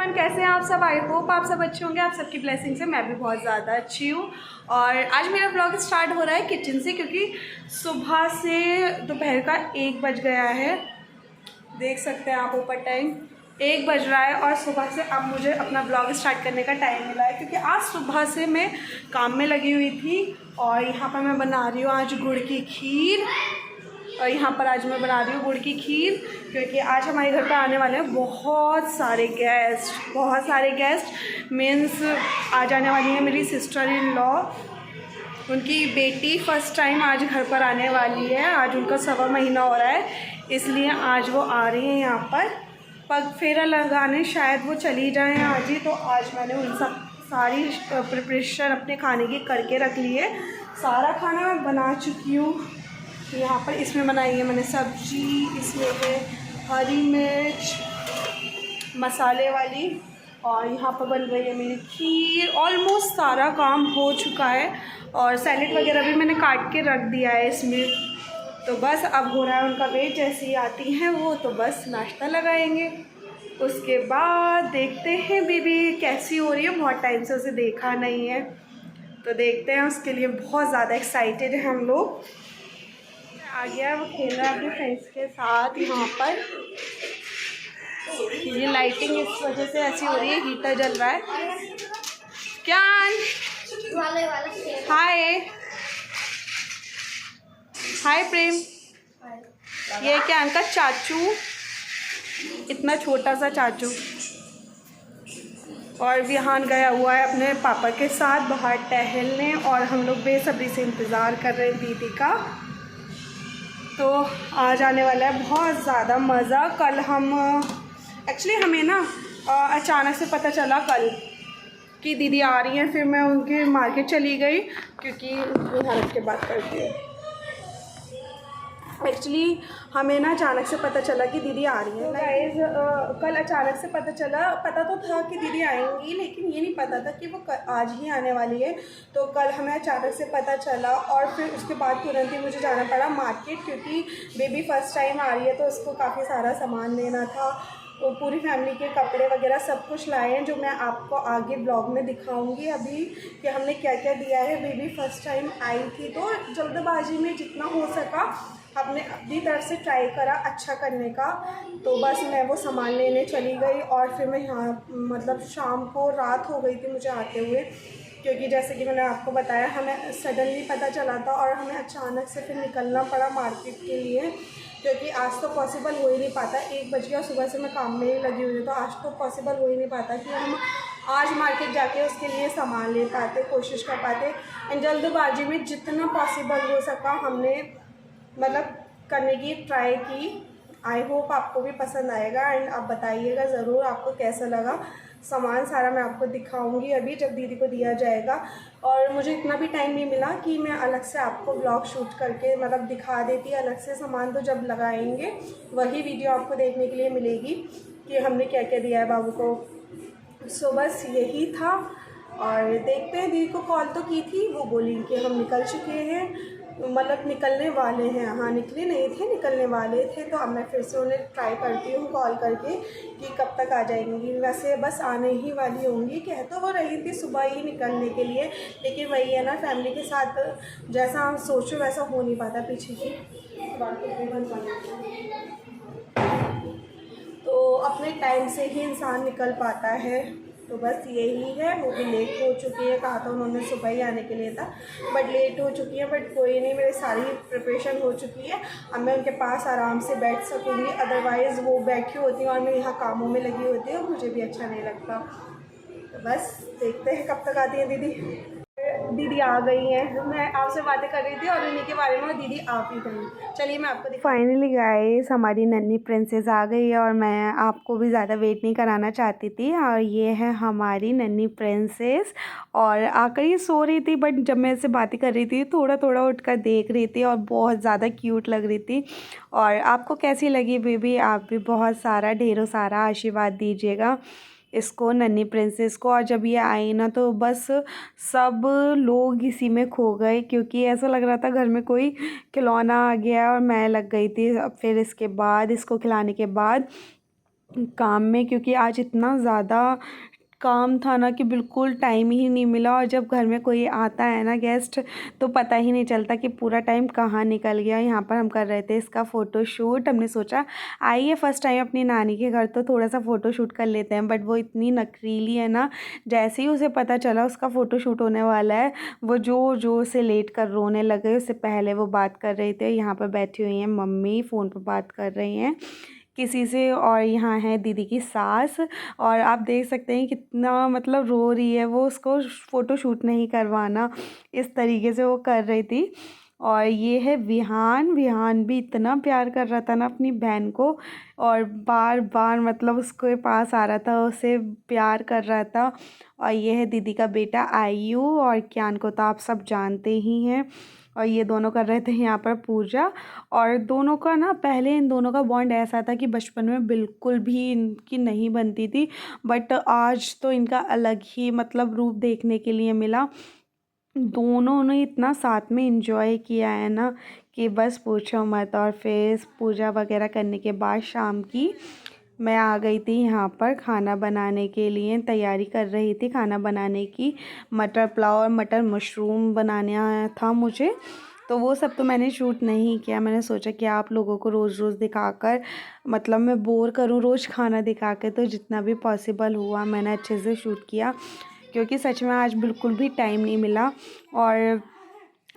Everyone, कैसे हैं आप सब। आई होप आप सब अच्छे होंगे। आप सबकी ब्लेसिंग से मैं भी बहुत ज़्यादा अच्छी हूँ। और आज मेरा ब्लॉग स्टार्ट हो रहा है किचन से, क्योंकि सुबह से दोपहर का 1 बज गया है। देख सकते हैं आप ऊपर टाइम 1 बज रहा है। और सुबह से अब मुझे अपना ब्लॉग स्टार्ट करने का टाइम मिला है, क्योंकि आज सुबह से मैं काम में लगी हुई थी। और यहाँ पर मैं बना रही हूँ आज गुड़ की खीर। और यहाँ पर आज मैं बना रही हूँ गुड़ की खीर, क्योंकि आज हमारे घर पर आने वाले हैं बहुत सारे गेस्ट मीन्स आ जाने वाली है मेरी सिस्टर इन लॉ। उनकी बेटी फ़र्स्ट टाइम आज घर पर आने वाली है। आज उनका 1.25 महीना हो रहा है, इसलिए आज वो आ रही हैं यहाँ पर पग फेरा लगाने। शायद वो चली जाएं आज ही, तो आज मैंने उन सब सारी प्रिपरेशन अपने खाने की करके रख ली है। सारा खाना मैं बना चुकी हूँ। यहाँ पर इसमें बनाई है मैंने सब्जी, इसमें है हरी मिर्च मसाले वाली, और यहाँ पर बन रही है मेरी खीर। ऑलमोस्ट सारा काम हो चुका है, और सैलेड वगैरह भी मैंने काट के रख दिया है इसमें। तो बस अब हो रहा है उनका वेट, जैसे ही आती हैं वो तो बस नाश्ता लगाएंगे। उसके बाद देखते हैं बेबी कैसी हो रही है, बहुत टाइम से उसे देखा नहीं है, तो देखते हैं। उसके लिए बहुत ज़्यादा एक्साइटेड है हम लोग। आ गया वो खेल रहा है अपने फ्रेंड्स के साथ यहाँ पर। ये लाइटिंग इस वजह से ऐसी हो रही है, हीटर जल रहा है। क्या हाय हाय प्रेम, ये क्या उनका चाचू, इतना छोटा सा चाचू। और विहान गया हुआ है अपने पापा के साथ बाहर टहलने, और हम लोग बेसब्री से इंतज़ार कर रहे हैं दीदी का। तो आ जाने वाला है बहुत ज़्यादा मज़ा। कल हम एक्चुअली हमें ना अचानक से पता चला कल कि दीदी आ रही हैं। फिर मैं उनके मार्केट चली गई, क्योंकि यहाँ रख के बात करती हूँ। एक्चुअली हमें ना अचानक से पता चला कि दीदी आ रही है। गाइस कल अचानक से पता चला, पता तो था कि दीदी आएंगी, लेकिन ये नहीं पता था कि वो आज ही आने वाली है। तो कल हमें अचानक से पता चला, और फिर उसके बाद तुरंत ही मुझे जाना पड़ा मार्केट, क्योंकि बेबी फ़र्स्ट टाइम आ रही है तो उसको काफ़ी सारा सामान लेना था। तो पूरी फैमिली के कपड़े वगैरह सब कुछ लाए हैं, जो मैं आपको आगे ब्लॉग में दिखाऊंगी अभी कि हमने क्या क्या दिया है। बेबी फ़र्स्ट टाइम आई थी, तो जल्दबाजी में जितना हो सका हमने अपनी तरफ से ट्राई करा अच्छा करने का। तो बस मैं वो सामान लेने चली गई, और फिर मैं यहाँ मतलब शाम को रात हो गई थी मुझे आते हुए, क्योंकि जैसे कि मैंने आपको बताया हमें सडनली पता चला था, और हमें अचानक से फिर निकलना पड़ा मार्केट के लिए, क्योंकि आज तो पॉसिबल हो ही नहीं पाता। 1 बज गया, सुबह से मैं काम में ही लगी हुई हूँ, तो आज तो पॉसिबल हो ही नहीं पाता कि हम आज मार्केट जाके उसके लिए सामान ले पाते, कोशिश कर पाते। एंड जल्दबाजी में जितना पॉसिबल हो सका हमने मतलब करने की ट्राई की। आई होप आपको भी पसंद आएगा, एंड आप बताइएगा ज़रूर आपको कैसा लगा। सामान सारा मैं आपको दिखाऊंगी अभी जब दीदी को दिया जाएगा। और मुझे इतना भी टाइम नहीं मिला कि मैं अलग से आपको ब्लॉग शूट करके मतलब दिखा देती अलग से सामान। तो जब लगाएंगे वही वीडियो आपको देखने के लिए मिलेगी कि हमने क्या क्या दिया है बाबू को। सो बस यही था। और देखते हैं, दीदी को कॉल तो की थी, वो बोली कि हम निकल चुके हैं, मतलब निकलने वाले हैं। हाँ, निकले नहीं थे, निकलने वाले थे। तो अब मैं फिर से उन्हें ट्राई करती हूँ कॉल करके कि कब तक आ जाएंगी। वैसे बस आने ही वाली होंगी, कह तो वो रही थी सुबह ही निकलने के लिए, लेकिन वही है ना, फैमिली के साथ जैसा हम सोचो वैसा हो नहीं पाता। पीछे की बात तो अपने टाइम से ही इंसान निकल पाता है। तो बस यही है। वो भी लेट हो चुकी है, कहा था उन्होंने सुबह ही आने के लिए था, बट लेट हो चुकी है। बट कोई नहीं, मेरी सारी प्रिपरेशन हो चुकी है। अब मैं उनके पास आराम से बैठ सकूँगी, अदरवाइज़ वो बैठी होती हैं और मैं यहाँ कामों में लगी होती हूँ, मुझे भी अच्छा नहीं लगता। तो बस देखते हैं कब तक आती हैं दीदी। दीदी आ गई हैं, मैं आपसे बातें कर रही थी और उन्हीं के बारे में दीदी आ भी गई। चलिए मैं आपको फाइनली गाइस हमारी नन्ही प्रिंसेस आ गई है, और मैं आपको भी ज़्यादा वेट नहीं कराना चाहती थी। और ये है हमारी नन्ही प्रिंसेस, और आकर ये सो रही थी, बट जब मैं इससे बातें कर रही थी थोड़ा थोड़ा उठकर देख रही थी, और बहुत ज़्यादा क्यूट लग रही थी। और आपको कैसी लगी बेबी, आप भी बहुत सारा ढेरों सारा आशीर्वाद दीजिएगा इसको, नन्ही प्रिंसेस को। और जब ये आई ना तो बस सब लोग इसी में खो गए, क्योंकि ऐसा लग रहा था घर में कोई खिलौना आ गया, और मैं लग गई थी। फिर इसके बाद इसको खिलाने के बाद काम में, क्योंकि आज इतना ज़्यादा काम था ना कि बिल्कुल टाइम ही नहीं मिला। और जब घर में कोई आता है ना गेस्ट, तो पता ही नहीं चलता कि पूरा टाइम कहाँ निकल गया। यहाँ पर हम कर रहे थे इसका फ़ोटोशूट। हमने सोचा आई है फर्स्ट टाइम अपनी नानी के घर, तो थोड़ा सा फ़ोटोशूट कर लेते हैं। बट वो इतनी नखरीली है ना, जैसे ही उसे पता चला उसका फ़ोटोशूट होने वाला है, वो ज़ोर ज़ोर से लेट कर रोने लगे। उससे पहले वो बात कर रही थी। यहाँ पर बैठी हुई हैं मम्मी, फ़ोन पर बात कर रही हैं किसी से, और यहाँ है दीदी की सास। और आप देख सकते हैं कितना मतलब रो रही है वो, उसको फ़ोटो शूट नहीं करवाना, इस तरीके से वो कर रही थी। और ये है विहान। विहान भी इतना प्यार कर रहा था ना अपनी बहन को, और बार बार मतलब उसके पास आ रहा था, उसे प्यार कर रहा था। और ये है दीदी का बेटा आयु, और क्यान को तो आप सब जानते ही हैं। और ये दोनों कर रहे थे यहाँ पर पूजा। और दोनों का ना, पहले इन दोनों का बॉन्ड ऐसा था कि बचपन में बिल्कुल भी इनकी नहीं बनती थी। बट आज तो इनका अलग ही मतलब रूप देखने के लिए मिला। दोनों ने इतना साथ में एंजॉय किया है ना कि बस पूछो मत। और फिर पूजा वगैरह करने के बाद शाम की मैं आ गई थी यहाँ पर खाना बनाने के लिए। तैयारी कर रही थी खाना बनाने की। मटर पुलाव और मटर मशरूम बनाने आया था मुझे, तो वो सब तो मैंने शूट नहीं किया। मैंने सोचा कि आप लोगों को रोज़ रोज़ दिखाकर मतलब मैं बोर करूँ रोज़ खाना दिखा के, तो जितना भी पॉसिबल हुआ मैंने अच्छे से शूट किया, क्योंकि सच में आज बिल्कुल भी टाइम नहीं मिला। और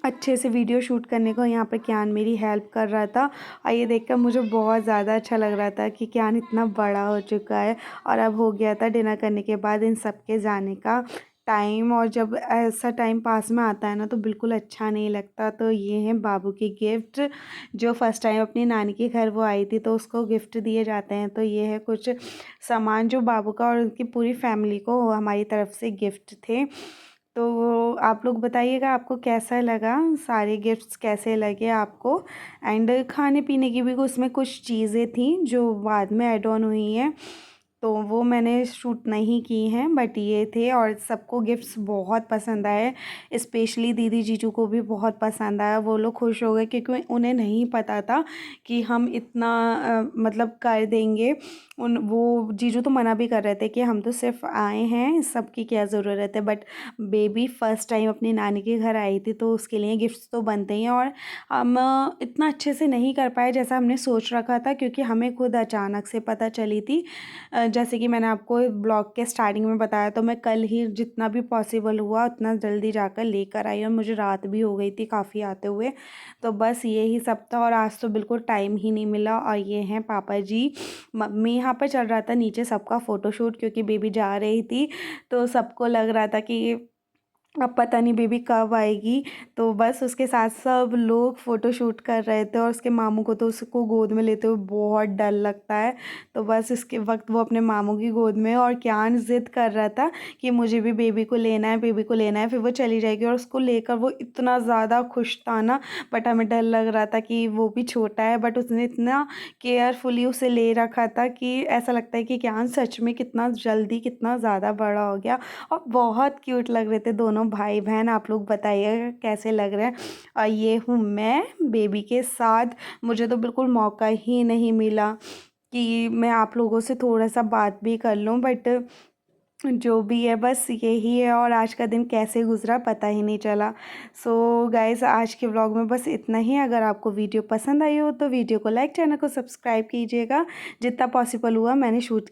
अच्छे से वीडियो शूट करने को यहाँ पे क्यान मेरी हेल्प कर रहा था। और ये देखकर मुझे बहुत ज़्यादा अच्छा लग रहा था कि क्यान इतना बड़ा हो चुका है। और अब हो गया था डिनर करने के बाद इन सब के जाने का टाइम। और जब ऐसा टाइम पास में आता है ना तो बिल्कुल अच्छा नहीं लगता। तो ये हैं बाबू की गिफ्ट, जो फर्स्ट टाइम अपनी नानी के घर वो आई थी तो उसको गिफ्ट दिए जाते हैं। तो ये है कुछ सामान जो बाबू का और उनकी पूरी फैमिली को हमारी तरफ से गिफ्ट थे। तो आप लोग बताइएगा आपको कैसा लगा, सारे गिफ्ट्स कैसे लगे आपको। एंड खाने पीने की भी उसमें कुछ चीज़ें थी जो बाद में ऐड ऑन हुई हैं, तो वो मैंने शूट नहीं की हैं, बट ये थे। और सबको गिफ्ट्स बहुत पसंद आए, स्पेशली दीदी जीजू को भी बहुत पसंद आया। वो लोग खुश हो गए क्योंकि उन्हें नहीं पता था कि हम इतना मतलब कर देंगे। वो जीजू तो मना भी कर रहे थे कि हम तो सिर्फ आए हैं, सबकी क्या ज़रूरत है। बट बेबी फ़र्स्ट टाइम अपनी नानी के घर आई थी तो उसके लिए गिफ्ट्स तो बनते ही हैं। और हम इतना अच्छे से नहीं कर पाए जैसा हमने सोच रखा था, क्योंकि हमें खुद अचानक से पता चली थी। जैसे कि मैंने आपको ब्लॉग के स्टार्टिंग में बताया, तो मैं कल ही जितना भी पॉसिबल हुआ उतना जल्दी जाकर लेकर आई, और मुझे रात भी हो गई थी काफ़ी आते हुए। तो बस यही सब था, और आज तो बिल्कुल टाइम ही नहीं मिला। और ये हैं पापा जी। मम्मी यहाँ पर चल रहा था नीचे सबका फ़ोटोशूट, क्योंकि बेबी जा रही थी तो सबको लग रहा था कि अब पता नहीं बेबी कब आएगी। तो बस उसके साथ सब लोग फ़ोटो शूट कर रहे थे। और उसके मामू को तो उसको गोद में लेते हुए बहुत डर लगता है, तो बस इसके वक्त वो अपने मामू की गोद में। और क्यान ज़िद कर रहा था कि मुझे भी बेबी को लेना है, बेबी को लेना है। फिर वो चली जाएगी, और उसको लेकर वो इतना ज़्यादा खुश था ना। बट हमें डर लग रहा था कि वो भी छोटा है, बट उसने इतना केयरफुली उसे ले रखा था कि ऐसा लगता है कि क्यान सच में कितना जल्दी कितना ज़्यादा बड़ा हो गया। और बहुत क्यूट लग रहे थे दोनों भाई बहन। आप लोग बताइएगा कैसे लग रहे हैं। और ये हूँ मैं बेबी के साथ। मुझे तो बिल्कुल मौका ही नहीं मिला कि मैं आप लोगों से थोड़ा सा बात भी कर लूँ, बट जो भी है बस यही है। और आज का दिन कैसे गुजरा पता ही नहीं चला। सो गाइस, आज के व्लॉग में बस इतना ही। अगर आपको वीडियो पसंद आई हो तो वीडियो को लाइक, चैनल को सब्सक्राइब कीजिएगा। जितना पॉसिबल हुआ मैंने शूट